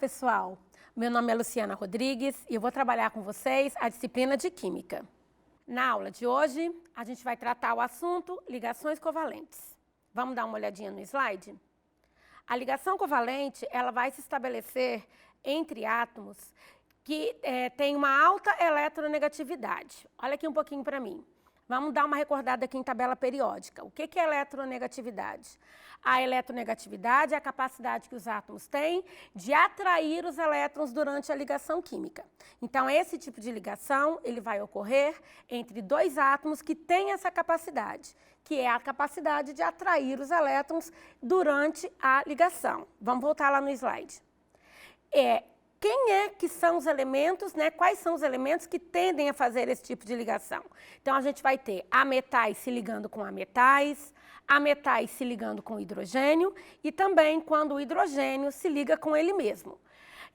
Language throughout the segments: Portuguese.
pessoal! Meu nome é Luciana Rodrigues e eu vou trabalhar com vocês a disciplina de Química. Na aula de hoje, a gente vai tratar o assunto ligações covalentes. Vamos dar uma olhadinha no slide? A ligação covalente, ela vai se estabelecer entre átomos que têm uma alta eletronegatividade. Olha aqui um pouquinho para mim. Vamos dar uma recordada aqui em tabela periódica. O que é eletronegatividade? A eletronegatividade é a capacidade que os átomos têm de atrair os elétrons durante a ligação química. Então, esse tipo de ligação ele vai ocorrer entre dois átomos que têm essa capacidade, que é a capacidade de atrair os elétrons durante a ligação. Vamos voltar lá no slide. Quem é que são os elementos, né? Quais são os elementos que tendem a fazer esse tipo de ligação? Então, a gente vai ter ametais se ligando com ametais se ligando com hidrogênio e também quando o hidrogênio se liga com ele mesmo.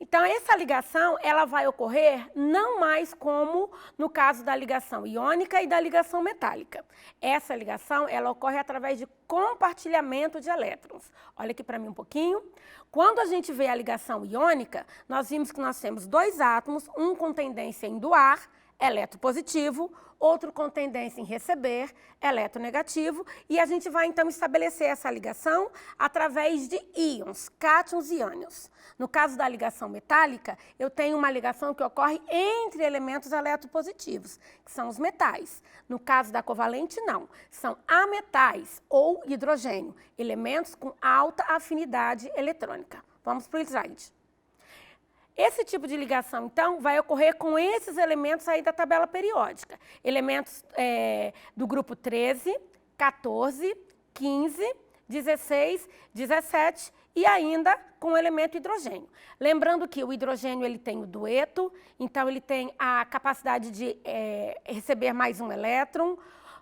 Então, essa ligação ela vai ocorrer não mais como no caso da ligação iônica e da ligação metálica. Essa ligação ela ocorre através de compartilhamento de elétrons. Olha aqui para mim um pouquinho. Quando a gente vê a ligação iônica, nós vimos que nós temos dois átomos, um com tendência em doar, eletropositivo, outro com tendência em receber, eletronegativo, e a gente vai então estabelecer essa ligação através de íons, cátions e ânions. No caso da ligação metálica, eu tenho uma ligação que ocorre entre elementos eletropositivos, que são os metais. No caso da covalente, não. São ametais ou hidrogênio, elementos com alta afinidade eletrônica. Vamos para o slide. Esse tipo de ligação, então, vai ocorrer com esses elementos aí da tabela periódica. Elementos do grupo 13, 14, 15, 16, 17 e ainda com o elemento hidrogênio. Lembrando que o hidrogênio ele tem o dueto, então ele tem a capacidade de receber mais um elétron.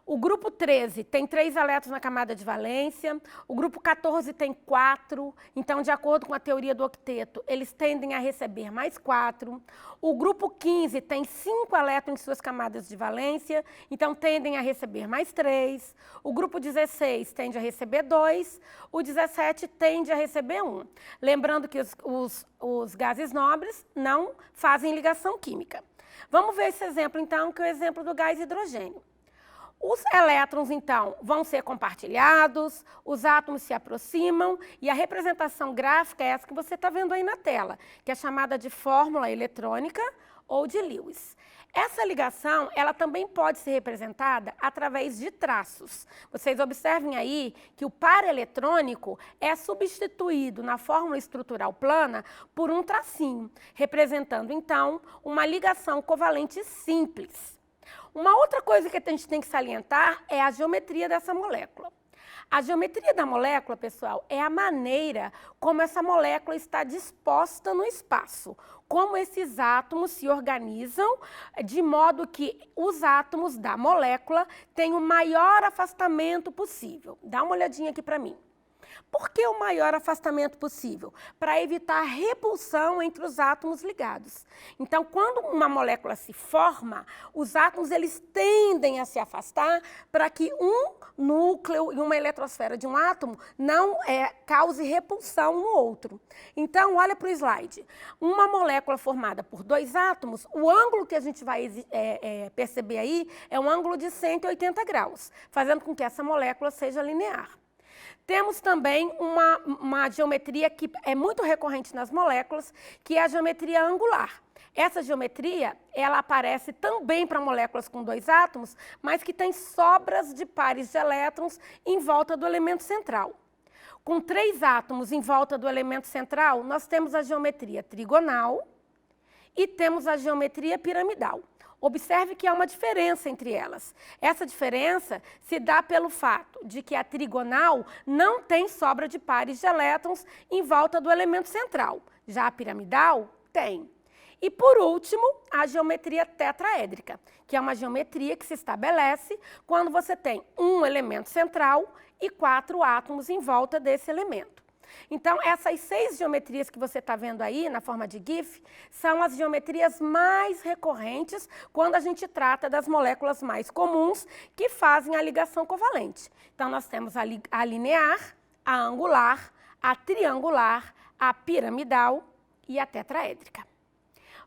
O grupo 13 tem 3 elétrons na camada de valência, o grupo 14 tem 4, então, de acordo com a teoria do octeto, eles tendem a receber mais 4. O grupo 15 tem 5 elétrons em suas camadas de valência, então tendem a receber mais 3. O grupo 16 tende a receber 2, o 17 tende a receber 1. Lembrando que os gases nobres não fazem ligação química. Vamos ver esse exemplo, então, que é o exemplo do gás hidrogênio. Os elétrons, então, vão ser compartilhados, os átomos se aproximam e a representação gráfica é essa que você está vendo aí na tela, que é chamada de fórmula eletrônica ou de Lewis. Essa ligação, ela também pode ser representada através de traços. Vocês observem aí que o par eletrônico é substituído na fórmula estrutural plana por um tracinho, representando, então, uma ligação covalente simples. Uma outra coisa que a gente tem que salientar é a geometria dessa molécula. A geometria da molécula, pessoal, é a maneira como essa molécula está disposta no espaço, como esses átomos se organizam de modo que os átomos da molécula têm o maior afastamento possível. Dá uma olhadinha aqui para mim. Por que o maior afastamento possível? Para evitar a repulsão entre os átomos ligados. Então, quando uma molécula se forma, os átomos eles tendem a se afastar para que um núcleo e uma eletrosfera de um átomo não cause repulsão no outro. Então, olha para o slide. Uma molécula formada por 2 átomos, o ângulo que a gente vai perceber aí é um ângulo de 180 graus, fazendo com que essa molécula seja linear. Temos também uma geometria que é muito recorrente nas moléculas, que é a geometria angular. Essa geometria, ela aparece também para moléculas com 2 átomos, mas que tem sobras de pares de elétrons em volta do elemento central. Com 3 átomos em volta do elemento central, nós temos a geometria trigonal e temos a geometria piramidal. Observe que há uma diferença entre elas. Essa diferença se dá pelo fato de que a trigonal não tem sobra de pares de elétrons em volta do elemento central. Já a piramidal tem. E, por último, a geometria tetraédrica, que é uma geometria que se estabelece quando você tem um elemento central e 4 átomos em volta desse elemento. Então, essas 6 geometrias que você está vendo aí, na forma de GIF, são as geometrias mais recorrentes quando a gente trata das moléculas mais comuns que fazem a ligação covalente. Então, nós temos a linear, a angular, a triangular, a piramidal e a tetraédrica.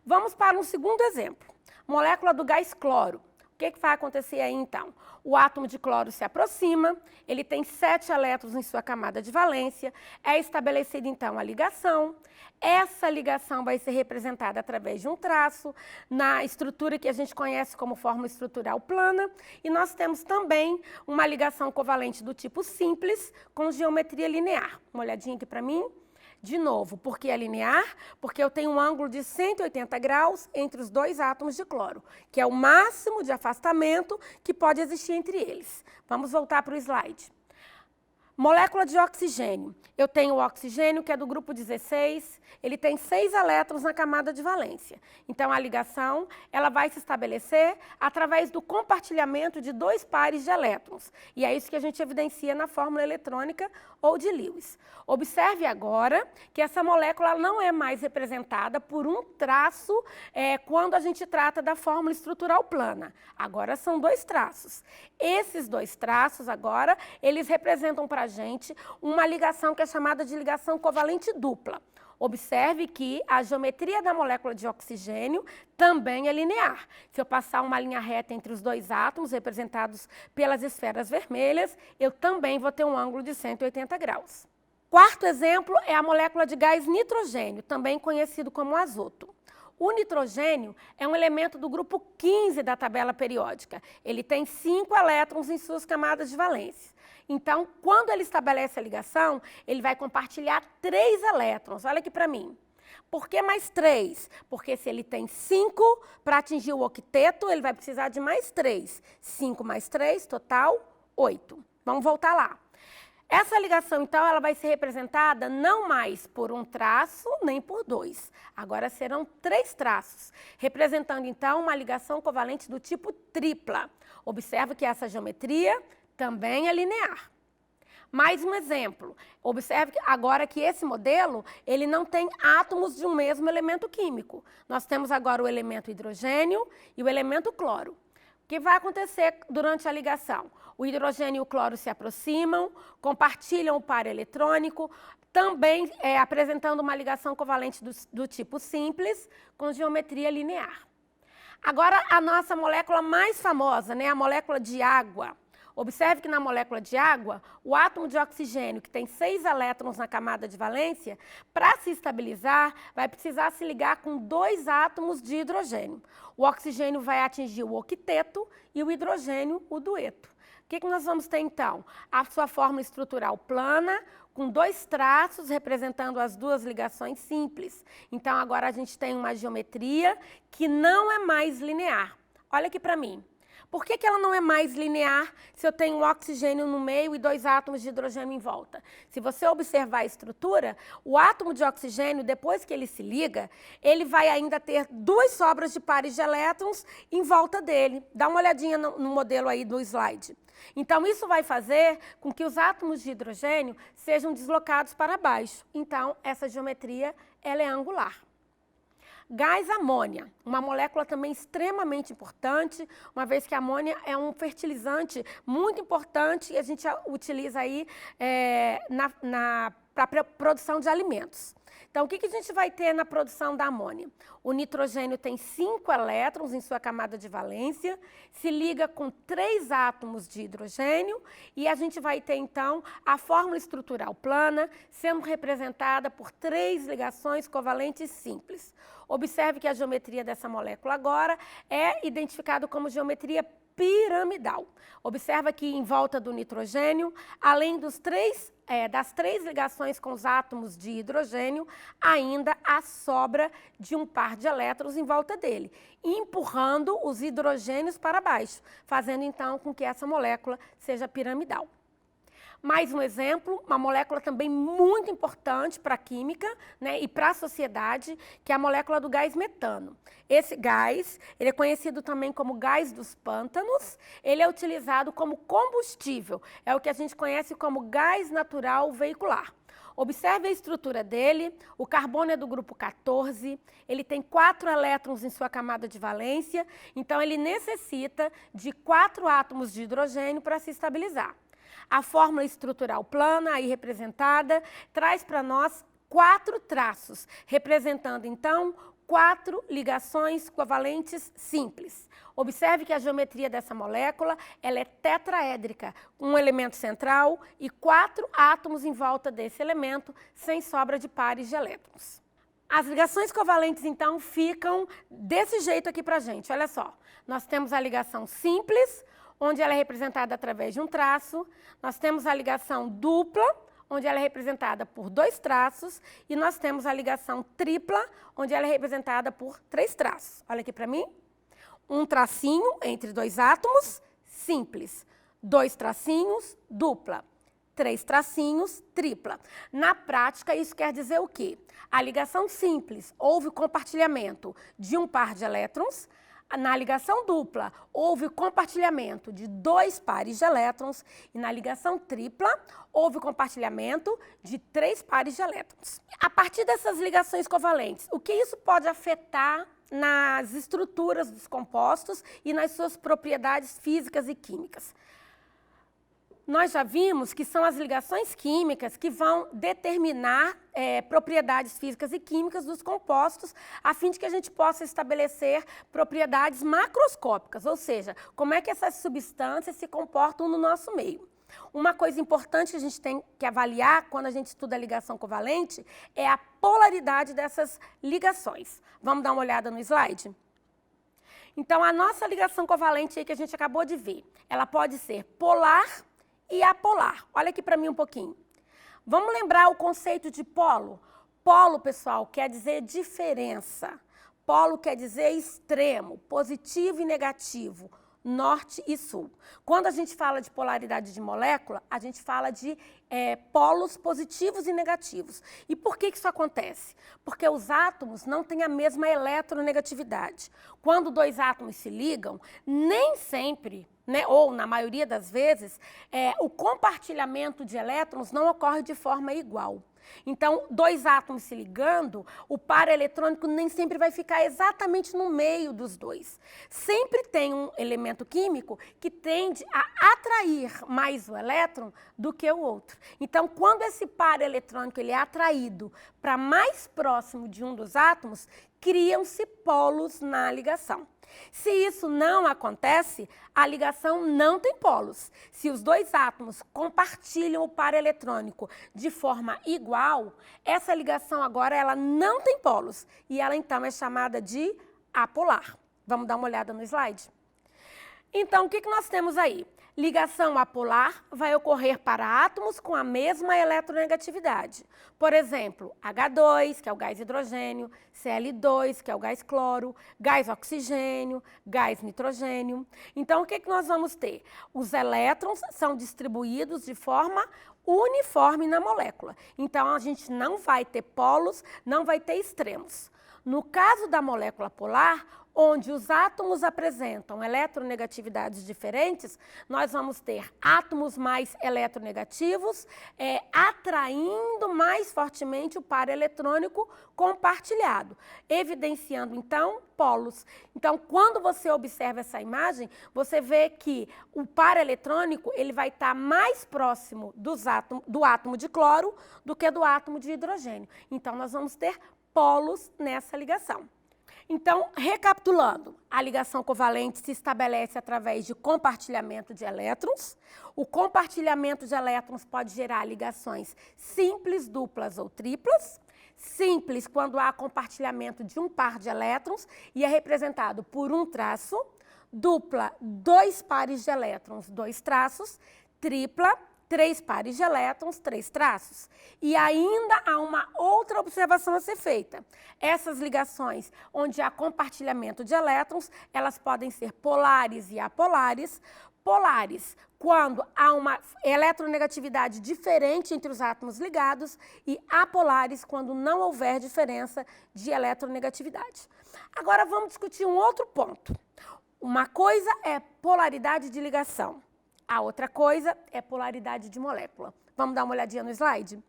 Vamos para um segundo exemplo. Molécula do gás cloro. O que vai acontecer aí, então? O átomo de cloro se aproxima, ele tem 7 elétrons em sua camada de valência, é estabelecida, então, a ligação. Essa ligação vai ser representada através de um traço, na estrutura que a gente conhece como fórmula estrutural plana, e nós temos também uma ligação covalente do tipo simples, com geometria linear. Uma olhadinha aqui para mim. De novo, por que é linear? Porque eu tenho um ângulo de 180 graus entre os dois átomos de cloro, que é o máximo de afastamento que pode existir entre eles. Vamos voltar para o slide. Molécula de oxigênio. Eu tenho o oxigênio, que é do grupo 16, ele tem 6 elétrons na camada de valência. Então, a ligação ela vai se estabelecer através do compartilhamento de 2 pares de elétrons. E é isso que a gente evidencia na fórmula eletrônica ou de Lewis. Observe agora que essa molécula não é mais representada por um traço quando a gente trata da fórmula estrutural plana. Agora são 2 traços. Esses 2 traços agora, eles representam para a gente uma ligação que é chamada de ligação covalente dupla. Observe que a geometria da molécula de oxigênio também é linear. Se eu passar uma linha reta entre os 2 átomos, representados pelas esferas vermelhas, eu também vou ter um ângulo de 180 graus. Quarto exemplo é a molécula de gás nitrogênio, também conhecido como azoto. O nitrogênio é um elemento do grupo 15 da tabela periódica. Ele tem 5 elétrons em suas camadas de valência. Então, quando ele estabelece a ligação, ele vai compartilhar 3 elétrons. Olha aqui para mim. Por que mais 3? Porque se ele tem 5, para atingir o octeto, ele vai precisar de mais 3. 5 mais 3, total 8. Vamos voltar lá. Essa ligação, então, ela vai ser representada não mais por um traço, nem por 2. Agora serão 3 traços, representando, então, uma ligação covalente do tipo tripla. Observe que essa geometria também é linear. Mais um exemplo. Observe agora que esse modelo, ele não tem átomos de um mesmo elemento químico. Nós temos agora o elemento hidrogênio e o elemento cloro. O que vai acontecer durante a ligação? O hidrogênio e o cloro se aproximam, compartilham o par eletrônico, também apresentando uma ligação covalente do tipo simples, com geometria linear. Agora, a nossa molécula mais famosa, né, a molécula de água. Observe que na molécula de água, o átomo de oxigênio, que tem 6 elétrons na camada de valência, para se estabilizar, vai precisar se ligar com 2 átomos de hidrogênio. O oxigênio vai atingir o octeto e o hidrogênio o dueto. O que nós vamos ter, então? A sua fórmula estrutural plana, com 2 traços representando as 2 ligações simples. Então, agora a gente tem uma geometria que não é mais linear. Olha aqui para mim. Por que ela não é mais linear se eu tenho um oxigênio no meio e 2 átomos de hidrogênio em volta? Se você observar a estrutura, o átomo de oxigênio, depois que ele se liga, ele vai ainda ter 2 sobras de pares de elétrons em volta dele. Dá uma olhadinha no modelo aí do slide. Então, isso vai fazer com que os átomos de hidrogênio sejam deslocados para baixo. Então, essa geometria ela é angular. Gás amônia, uma molécula também extremamente importante, uma vez que a amônia é um fertilizante muito importante e a gente utiliza aí para a produção de alimentos. Então, o que a gente vai ter na produção da amônia? O nitrogênio tem 5 elétrons em sua camada de valência, se liga com 3 átomos de hidrogênio e a gente vai ter, então, a fórmula estrutural plana sendo representada por 3 ligações covalentes simples. Observe que a geometria dessa molécula agora é identificada como geometria piramidal. Observa que em volta do nitrogênio, além das 3 ligações com os átomos de hidrogênio, ainda há sobra de um par de elétrons em volta dele, empurrando os hidrogênios para baixo, fazendo então com que essa molécula seja piramidal. Mais um exemplo, uma molécula também muito importante para a química, né, e para a sociedade, que é a molécula do gás metano. Esse gás, ele é conhecido também como gás dos pântanos, ele é utilizado como combustível, é o que a gente conhece como gás natural veicular. Observe a estrutura dele, o carbono é do grupo 14, ele tem 4 elétrons em sua camada de valência, então ele necessita de 4 átomos de hidrogênio para se estabilizar. A fórmula estrutural plana, aí representada, traz para nós 4 traços, representando, então, 4 ligações covalentes simples. Observe que a geometria dessa molécula ela é tetraédrica, um elemento central e 4 átomos em volta desse elemento, sem sobra de pares de elétrons. As ligações covalentes, então, ficam desse jeito aqui pra gente. Olha só, nós temos a ligação simples, onde ela é representada através de um traço. Nós temos a ligação dupla, onde ela é representada por 2 traços. E nós temos a ligação tripla, onde ela é representada por 3 traços. Olha aqui para mim. Um tracinho entre 2 átomos, simples. 2 tracinhos, dupla. 3 tracinhos, tripla. Na prática, isso quer dizer o quê? A ligação simples, houve compartilhamento de um par de elétrons. Na ligação dupla, houve compartilhamento de 2 pares de elétrons. E na ligação tripla, houve compartilhamento de 3 pares de elétrons. A partir dessas ligações covalentes, o que isso pode afetar nas estruturas dos compostos e nas suas propriedades físicas e químicas? Nós já vimos que são as ligações químicas que vão determinar propriedades físicas e químicas dos compostos, a fim de que a gente possa estabelecer propriedades macroscópicas, ou seja, como é que essas substâncias se comportam no nosso meio. Uma coisa importante que a gente tem que avaliar quando a gente estuda a ligação covalente é a polaridade dessas ligações. Vamos dar uma olhada no slide? Então, a nossa ligação covalente aí que a gente acabou de ver, ela pode ser polar e apolar. Olha aqui para mim um pouquinho. Vamos lembrar o conceito de polo? Polo, pessoal, quer dizer diferença. Polo quer dizer extremo, positivo e negativo, norte e sul. Quando a gente fala de polaridade de molécula, a gente fala de polos positivos e negativos. E por que isso acontece? Porque os átomos não têm a mesma eletronegatividade. Quando 2 átomos se ligam, nem sempre, ou na maioria das vezes, o compartilhamento de elétrons não ocorre de forma igual. Então, 2 átomos se ligando, o par eletrônico nem sempre vai ficar exatamente no meio dos 2. Sempre tem um elemento químico que tende a atrair mais o elétron do que o outro. Então, quando esse par eletrônico ele é atraído para mais próximo de um dos átomos, criam-se polos na ligação. Se isso não acontece, a ligação não tem polos. Se os 2 átomos compartilham o par eletrônico de forma igual, essa ligação agora ela não tem polos e ela então é chamada de apolar. Vamos dar uma olhada no slide? Então, o que nós temos aí? Ligação apolar vai ocorrer para átomos com a mesma eletronegatividade. Por exemplo, H2, que é o gás hidrogênio, Cl2, que é o gás cloro, gás oxigênio, gás nitrogênio. Então, o que nós vamos ter? Os elétrons são distribuídos de forma uniforme na molécula. Então, a gente não vai ter polos, não vai ter extremos. No caso da molécula polar, onde os átomos apresentam eletronegatividades diferentes, nós vamos ter átomos mais eletronegativos, atraindo mais fortemente o par eletrônico compartilhado, evidenciando, então, polos. Então, quando você observa essa imagem, você vê que o par eletrônico ele vai estar mais próximo do átomo de cloro do que do átomo de hidrogênio. Então, nós vamos ter polos nessa ligação. Então, recapitulando, a ligação covalente se estabelece através de compartilhamento de elétrons. O compartilhamento de elétrons pode gerar ligações simples, duplas ou triplas. Simples quando há compartilhamento de um par de elétrons e é representado por um traço. Dupla, 2 pares de elétrons, 2 traços. Tripla, 3 pares de elétrons, 3 traços. E ainda há uma outra observação a ser feita. Essas ligações, onde há compartilhamento de elétrons, elas podem ser polares e apolares. Polares, quando há uma eletronegatividade diferente entre os átomos ligados, e apolares, quando não houver diferença de eletronegatividade. Agora vamos discutir um outro ponto. Uma coisa é polaridade de ligação. A outra coisa é polaridade de molécula. Vamos dar uma olhadinha no slide?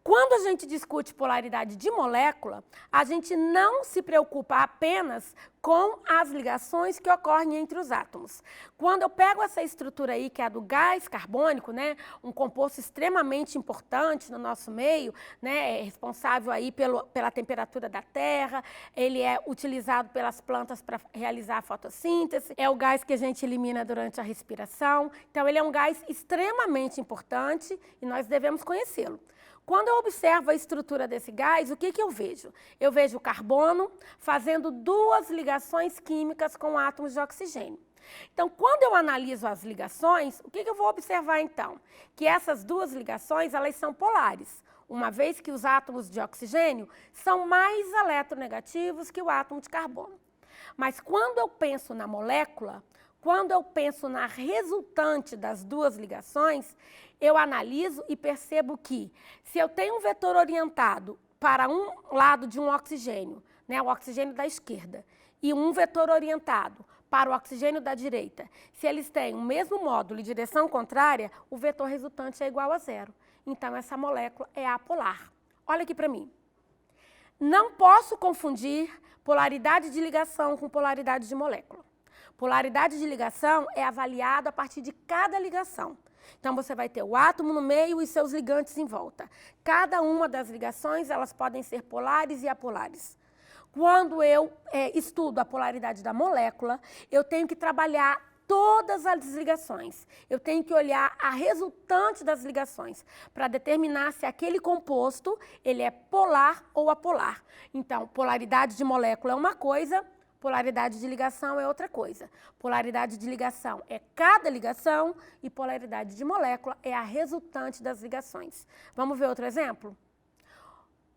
quando a gente discute polaridade de molécula, a gente não se preocupa apenas com as ligações que ocorrem entre os átomos. Quando eu pego essa estrutura aí, que é a do gás carbônico, né, um composto extremamente importante no nosso meio, né, é responsável aí pela temperatura da Terra, ele é utilizado pelas plantas para realizar a fotossíntese, é o gás que a gente elimina durante a respiração, então ele é um gás extremamente importante e nós devemos conhecê-lo. Quando eu observo a estrutura desse gás, o que eu vejo? Eu vejo o carbono fazendo duas ligações químicas com átomos de oxigênio. Então, quando eu analiso as ligações, o que eu vou observar então? Que essas duas ligações, elas são polares, uma vez que os átomos de oxigênio são mais eletronegativos que o átomo de carbono. Mas quando eu penso na molécula, quando eu penso na resultante das duas ligações, eu analiso e percebo que, se eu tenho um vetor orientado para um lado de um oxigênio, né, o oxigênio da esquerda, e um vetor orientado para o oxigênio da direita, se eles têm o mesmo módulo e direção contrária, o vetor resultante é igual a zero. Então, essa molécula é apolar. Olha aqui para mim. Não posso confundir polaridade de ligação com polaridade de molécula. Polaridade de ligação é avaliada a partir de cada ligação. Então, você vai ter o átomo no meio e seus ligantes em volta. Cada uma das ligações, elas podem ser polares e apolares. Quando eu estudo a polaridade da molécula, eu tenho que trabalhar todas as ligações. Eu tenho que olhar a resultante das ligações para determinar se aquele composto ele é polar ou apolar. Então, polaridade de molécula é uma coisa, polaridade de ligação é outra coisa. Polaridade de ligação é cada ligação e polaridade de molécula é a resultante das ligações. Vamos ver outro exemplo?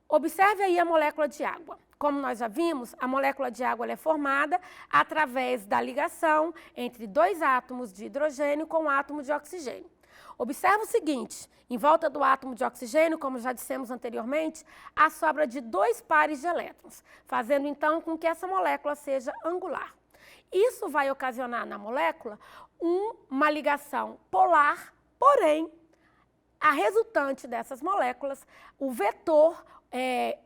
Observe aí a molécula de água. Como nós já vimos, a molécula de água é formada através da ligação entre dois átomos de hidrogênio com um átomo de oxigênio. Observe o seguinte, em volta do átomo de oxigênio, como já dissemos anteriormente, há sobra de dois pares de elétrons, fazendo então com que essa molécula seja angular. Isso vai ocasionar na molécula uma ligação polar, porém, a resultante dessas moléculas, o vetor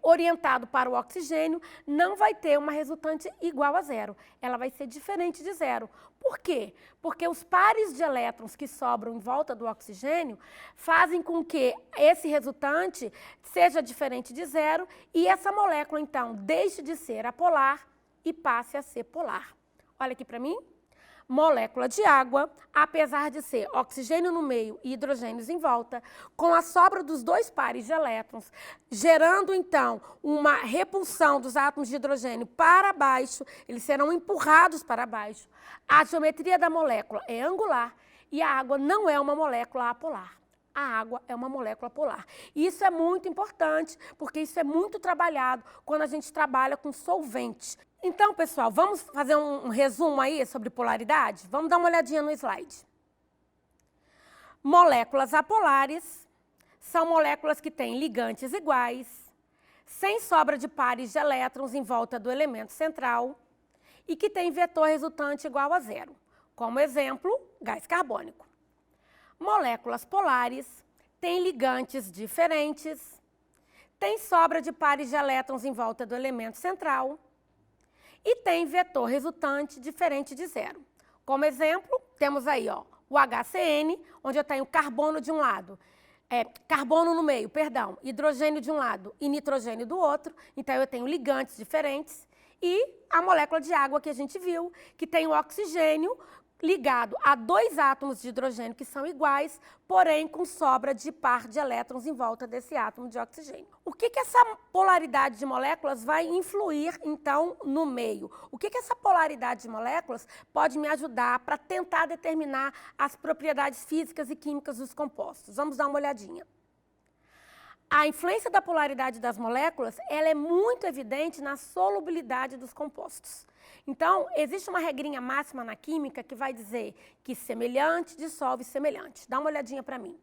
orientado para o oxigênio, não vai ter uma resultante igual a zero. Ela vai ser diferente de zero. Por quê? Porque os pares de elétrons que sobram em volta do oxigênio fazem com que esse resultante seja diferente de zero e essa molécula, então, deixe de ser apolar e passe a ser polar. Olha aqui para mim. Molécula de água, apesar de ser oxigênio no meio e hidrogênios em volta, com a sobra dos dois pares de elétrons, gerando então uma repulsão dos átomos de hidrogênio para baixo, eles serão empurrados para baixo. A geometria da molécula é angular e a água não é uma molécula apolar. A água é uma molécula polar. E isso é muito importante, porque isso é muito trabalhado quando a gente trabalha com solventes. Então, pessoal, vamos fazer um resumo aí sobre polaridade? Vamos dar uma olhadinha no slide. Moléculas apolares são moléculas que têm ligantes iguais, sem sobra de pares de elétrons em volta do elemento central e que têm vetor resultante igual a zero. Como exemplo, gás carbônico. Moléculas polares têm ligantes diferentes, têm sobra de pares de elétrons em volta do elemento central e têm vetor resultante diferente de zero. Como exemplo, temos aí o HCN, onde eu tenho carbono de um lado, carbono no meio, perdão, hidrogênio de um lado e nitrogênio do outro, então eu tenho ligantes diferentes, e a molécula de água que a gente viu, que tem o oxigênio ligado a dois átomos de hidrogênio que são iguais, porém com sobra de par de elétrons em volta desse átomo de oxigênio. O que essa polaridade de moléculas vai influir, então, no meio? O que essa polaridade de moléculas pode me ajudar para tentar determinar as propriedades físicas e químicas dos compostos? Vamos dar uma olhadinha. A influência da polaridade das moléculas, ela é muito evidente na solubilidade dos compostos. Então, existe uma regrinha máxima na química que vai dizer que semelhante dissolve semelhante. Dá uma olhadinha para mim.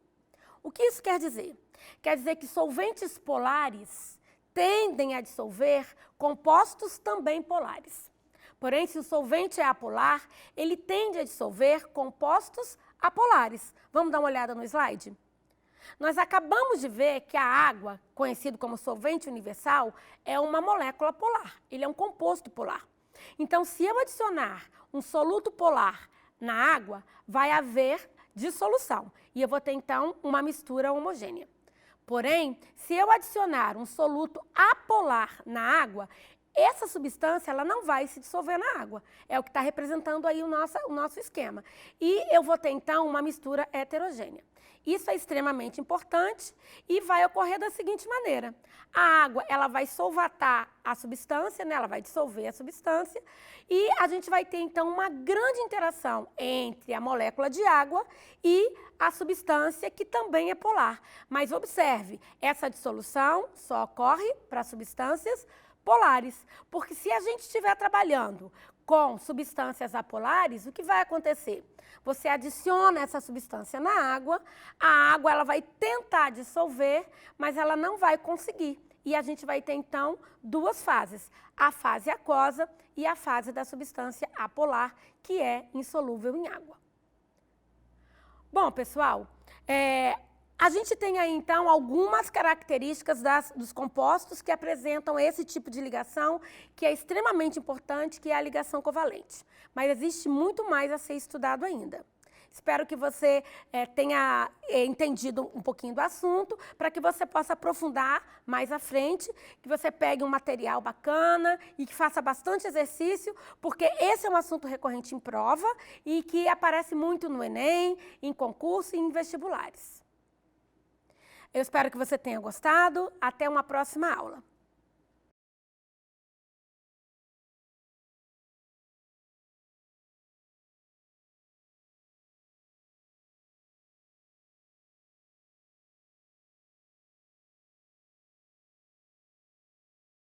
O que isso quer dizer? Quer dizer que solventes polares tendem a dissolver compostos também polares. Porém, se o solvente é apolar, ele tende a dissolver compostos apolares. Vamos dar uma olhada no slide? Nós acabamos de ver que a água, conhecido como solvente universal, é uma molécula polar. Ele é um composto polar. Então, se eu adicionar um soluto polar na água, vai haver dissolução. E eu vou ter, então, uma mistura homogênea. Porém, se eu adicionar um soluto apolar na água, essa substância ela não vai se dissolver na água. É o que está representando aí o nosso esquema. E eu vou ter, então, uma mistura heterogênea. Isso é extremamente importante e vai ocorrer da seguinte maneira. A água ela vai solvatar a substância, né? Ela vai dissolver a substância e a gente vai ter, então, uma grande interação entre a molécula de água e a substância que também é polar. Mas observe, essa dissolução só ocorre para substâncias polares, porque se a gente estiver trabalhando com substâncias apolares, o que vai acontecer? Você adiciona essa substância na água, a água ela vai tentar dissolver, mas ela não vai conseguir. E a gente vai ter, então, duas fases, a fase aquosa e a fase da substância apolar, que é insolúvel em água. Bom, pessoal, a gente tem aí, então, algumas características dos compostos que apresentam esse tipo de ligação, que é extremamente importante, que é a ligação covalente. Mas existe muito mais a ser estudado ainda. Espero que você tenha entendido um pouquinho do assunto, para que você possa aprofundar mais à frente, que você pegue um material bacana e que faça bastante exercício, porque esse é um assunto recorrente em prova e que aparece muito no Enem, em concurso e em vestibulares. Eu espero que você tenha gostado. Até uma próxima aula.